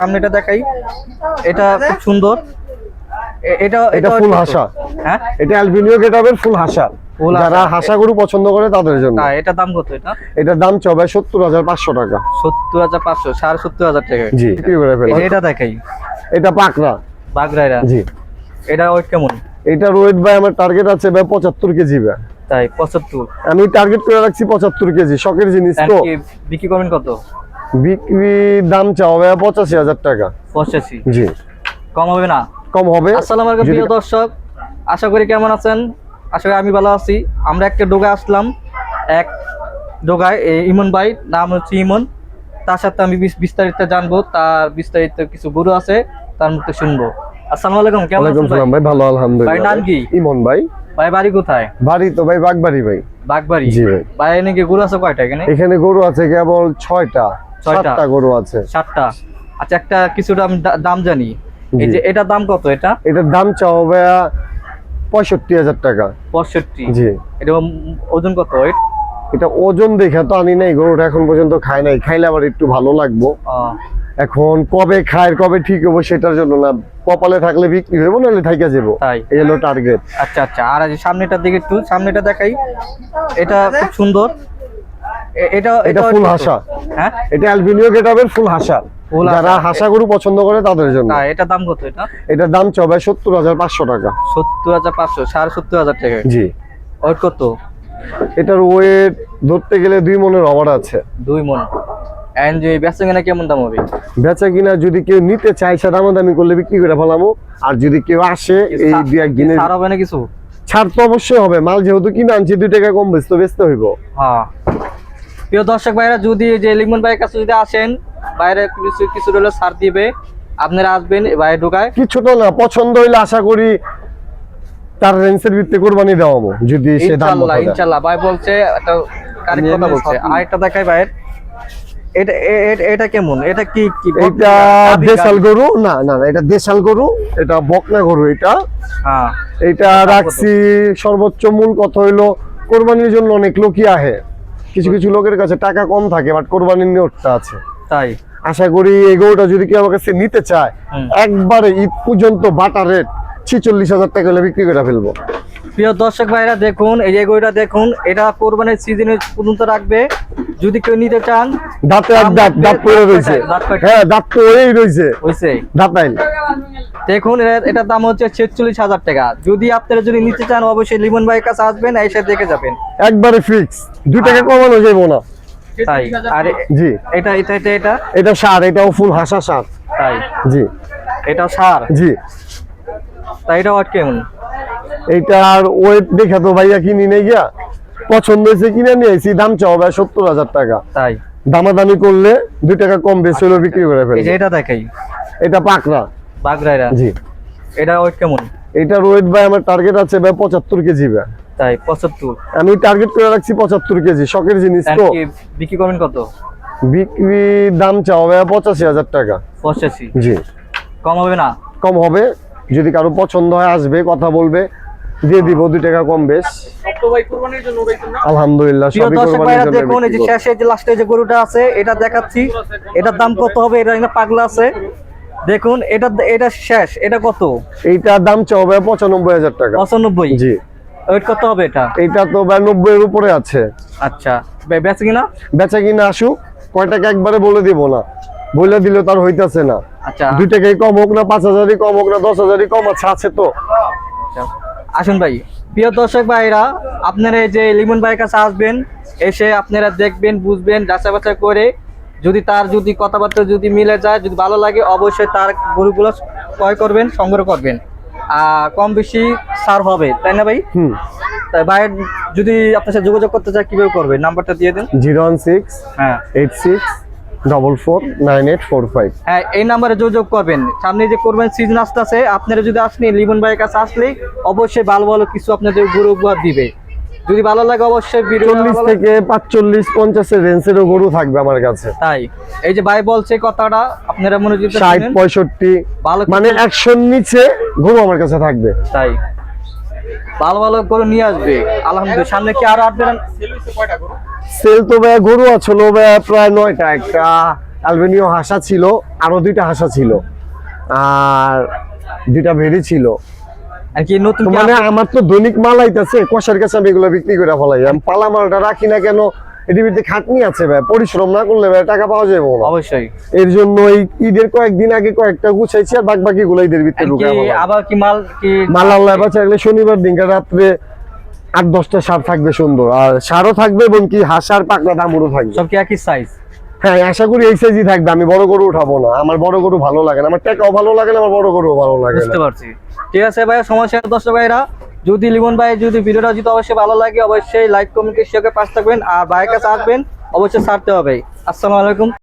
সামনেটা দেখাই, এটা খুব সুন্দর। এটা এটা ফুল হাসা। হ্যাঁ, এটা অ্যালবিনিও গেটআপের ফুল হাসা। যারা হাসা গরু পছন্দ করে তাদের জন্য। না, এটা দাম কত? এটার দাম ৭০,৫০০ টাকা। ৭০,৫০০, ৭৫,০০০ টাকা। জি, কি করে ফেলেন? এটা দেখাই, এটা পাকড়া বাগরাইরা। জি। এটা ওয়েট কেমন? এটার ওয়েট ভাই আমার টার্গেট আছে ভাই ৭৫ কেজি ভাই। তাই ৭৫? আমি টার্গেট করে রাখছি ৭৫ কেজি। শখের জিনিস তো। বিক্রি করবেন কত? বিক্রি দাম চাও ভাই ৮৫,০০০ টাকা। ৮৫? জি। কম হবে না? কম হবে। আসসালামু আলাইকুম প্রিয় দর্শক, আশা করি কেমন আছেন? আশা করি আমি ভালো আছি। আমরা একটা ডোগায় আসলাম, এক ডোগায় ইমন ভাই, নাম হচ্ছে ইমন। তার সাথে আমি বিস্তারিত জানবো, তার বিস্তারিত কিছু গরু আছে তার মুখে শুনবো। আসসালামু আলাইকুম, কেমন আছেন ভাই? ভালো আলহামদুলিল্লাহ। ভাই নাম কি? ইমন ভাই। ভাই বাড়ি কোথায়? বাড়ি তো ভাই বাগবাড়ি ভাই। বাগবাড়ি? জি ভাই। ভাই নাকি গরু আছে কয়টা এখানে? এখানে গরু আছে কেবল ৬টা। ৭টা গরু আছে। ৭টা? আচ্ছা, একটা কিছুটা আমি দাম জানি। এই যে এটার দাম কত? এটার দাম চাও ভাই ৬৫,০০০ টাকা। ৬৫? জি। এটা ওজন কত? এটা ওজন দেখে তো আনি নাই, গরুটা এখন পর্যন্ত খায় নাই। খাইলে আবার একটু ভালো লাগবো। এখন কবে খায় কবে ঠিক হবো সেটার জন্য না, কপালে থাকলে বিক্রি হইব, নাহলে থাইকা যাবো। এই হলো টার্গেট। আচ্ছা আচ্ছা। আর সামনেটার দিকে একটু সামনেটা দেখাই, এটা খুব সুন্দর। এটা ফুল হাসা। হ্যাঁ, এটা অ্যালবিনিও গেটআপের ফুল হাসা। যারা হাসা গরু পছন্দ করে তাদের জন্য। এটা দাম কত? এটার দাম চাও ভাই ৭০,৫০০ টাকা। ৭০,৫০০, ৭৫,০০০ টাকা। জি। ওয়েট কত? এটার ওয়েট ধরতে গেলে ২ মনের ওভার আছে। ২ মন। এন্ড যে বেচা কিনা কেমন দাম হবে? বেচা কিনা যদি কেউ নিতে চায় সে দামাদামি করলে বিক্রি করে ফেলামো। আর যদি কেউ আসে এই ২-১ দিনে ছাড় হবে না কিছু? ছাড় তো অবশ্যই হবে। মাল যেহেতু কিনে আনছি ২ টাকা কম বেচতে হইব। হ্যাঁ। প্রিয় দর্শক ভাইরা, যদি যে লিমন ভাইয়ের কাছে যদি আসেন, বাইরে কিছু হলে ছাড় দিবে। আপনারা আসবেন বাইরে ঢোকায়, কিছুটা না পছন্দ হইলে আশা করি তার রেঞ্জের ভিত্তিতে কুরবানি দেওয়ামো, যদি সে দাম বলে। ইনশাআল্লাহ। ভাই বলছে একটা কারেক্ট কথা বলছে। আরেকটা দেখাই ভাইয়ের, এটা কেমন? এটা কি? এটা দেশাল গরু না। না না, এটা দেশাল গরু, এটা বকনা গরু। এটা হ্যাঁ, এটা রাখছি সর্বোচ্চ মূল কথা হইলো কোরবানির জন্য অনেক লোকই আহে। কিছু কিছু লোকের কাছে টাকা কম থাকে, বাট কোরবানির নিয়তটা আছে। তাই আশা করি এই গরুটা যদি কেউ আমার কাছে নিতে চায়, একবারে ঈদ পর্যন্ত বাটা রেট ৪৬,০০০ টাকা হলে বিক্রি করে ফেলবো। প্রিয় দর্শক ভাইরা দেখুন, এই যে গরুটা দেখুন, এটা কোরবানির সিজনে পর্যন্ত রাখবে। যদি কেউ নিতে চান, দাঁতে এক দাঁত পড়ে রয়েছে। হ্যাঁ, দাঁত তো ওই রয়েছে, হইছে দাঁতাইল। দেখুন, এটার দাম হচ্ছে ৪৬,০০০ টাকা। যদি আপনারা যদি নিতে চান, অবশ্যই লিমন ভাইয়ের কাছে আসবেন, এসে দেখে যাবেন। একবারে ফিক্স, ২ টাকা কমানো যাবে না। তাই? আর জি, এটা সার, এটাও ফুল হাসা সার। তাই? জি, এটাও সার? জি। তাই এটা ওয়াট কেমন? এইটার ওয়েট দেখে তো ভাইয়া কিনি নেই গিয়া, পছন্দ হয়েছে কিনে নিয়েছি। দাম চাও ভাই ৭০,০০০ টাকা। তাই? দামাদামি করলে ২ টাকা কম বেশি হলেও বিক্রি করে ফেলবো। এটা দেখাই, এটা পাকড়া বাগরাইরা। জি। এটা ওয়েট কেমন? এটার ওয়েট ভাই আমার টার্গেট আছে ভাই ৭৫ কেজি ভাই। তাই? ৭৫? আমি টার্গেট করে রাখছি ৭৫ কেজি। শখের জিনিস তো। বিক্রি করবেন কত? বিক্রি দাম চাও ভাই ৮৫,০০০ টাকা। ৮৫? জি। কম হবে না? কম হবে, যদি কারো পছন্দ হয় আসবে, কথা বলবে, দিয়ে দিব ২ টাকা কম বেশ। আলহামদুলিল্লাহ। প্রিয় দর্শক ভাইরা দেখুন, এই যে শেষে যে লাস্টে যে গরুটা আছে এটা দেখাচ্ছি, এটার দাম কত হবে? এটা একটা পাগলা আছে, দেখুন। এটা শেষ, এটা কত? এইটার দাম চাও ভাই ৯৫,০০০ টাকা। ৯৫? জি। ওয়েট কত হবে এটা? এটা তো ভাই ৯০ এর উপরে আছে। আচ্ছা, বেচে কিনা? বেচা কিনা আসুক, কয় টাকা একবারে বলে দিব না, বলে দিলে তার হইতাছে না। আচ্ছা, ২ টাকাই কম হোক না, ৫,০০০ই কম হোক না, ১০,০০০ই কম আছে তো। আসুন ভাই। প্রিয় দর্শক ভাইরা, আপনারা এই যে লিমন ভাইয়ের কাছে আসবেন, এসে আপনারা দেখবেন, বুঝবেন, যাচাই বাছাই করে যদি তার যদি কথাবার্তা যদি মিলে যায়, যদি ভালো লাগে, অবশ্যই তার গরুগুলো ক্রয় করবেন, সংগ্রহ করবেন। কম বেশি ছাড় হবে, তাই না ভাই? তাই ভাইয়ের যদি আপনার সাথে যোগাযোগ করতে চায়, কিভাবে করবে? নাম্বারটা দিয়ে দেন। 016 হ্যাঁ 86 44 9845। হ্যাঁ, এই নাম্বারে যোগাযোগ করবেন। সামনে যে কোরবানির সিজন আসতেছে, আপনারা যদি আসেন লিমন ভাইয়ের কাছে আসলে অবশ্যই ভালো ভালো কিছু আপনাদের গরু উপহার দিবে। যদি ভালো লাগে অবশ্যই 40 থেকে 45 50 এর রেঞ্জেরও গরু থাকবে আমার কাছে। তাই? এই যে ভাই বলছে কথাটা, আপনারা মনোযোগ দিয়ে 60 65 মানে 100 এর নিচে গরু আমার কাছে থাকবে। তাই? ভালো ভালো গরু নিয়ে আসবে আলহামদুলিল্লাহ। সামনে কি আরো আসবেন? সেল তো ভাই গরু আছে ভাই প্রায় 9টা। একটা অ্যালবেনিও হাসা ছিল, আরো 2টা হাসা ছিল, আর 2টা ভেড়ি ছিল। আর কি নতুন তো মানে আমার তো দৈনিক মাল আইতাছে, কষার কাছে আমি এগুলো বিক্রি করে ফেলাই। আমি পালা মালটা রাখি না কেন, এটির ভিতরে খাটনি আছে ভাই, পরিশ্রম না করলে ভাই টাকা পাওয়া যাবে না। অবশ্যই। এর জন্য এই ঈদের কয়েকদিন আগে কয়েকটা গুছাইছি, আর বাকি গুলো ঈদের ভিতরে আর কি ঢুকাবো। আবার কি মাল কি মাল আল্লাহ বাঁচাইলে শনিবার দিনকা রাত্রে 8-10টা সার থাকবে সুন্দর, আর সারও থাকবে এবং কি হাঁসার পাকড়া দামুরও থাকবে। সব কি একই সাইজ? হ্যাঁ, আশা করি এই সাইজই থাকবে। আমি বড় গরু উঠাবো না, আমার বড় গরু ভালো লাগে না, আমার টাকাও ভালো লাগে না, আমার বড় গরুও ভালো লাগে না। বুঝতে পারছি। ঠিক আছে ভাই, সমস্যা নেই। দর্শক ভাইরা, যদি লিমন ভাই যদি ভিডিওটা যদি অবশ্যই ভালো লাগে, অবশ্যই লাইক কমেন্ট শেয়ার করে পাশে থাকবেন, আর ভাইয়ের কাছে আসবেন অবশ্যই ছাড়তে হবে। আসসালামু আলাইকুম।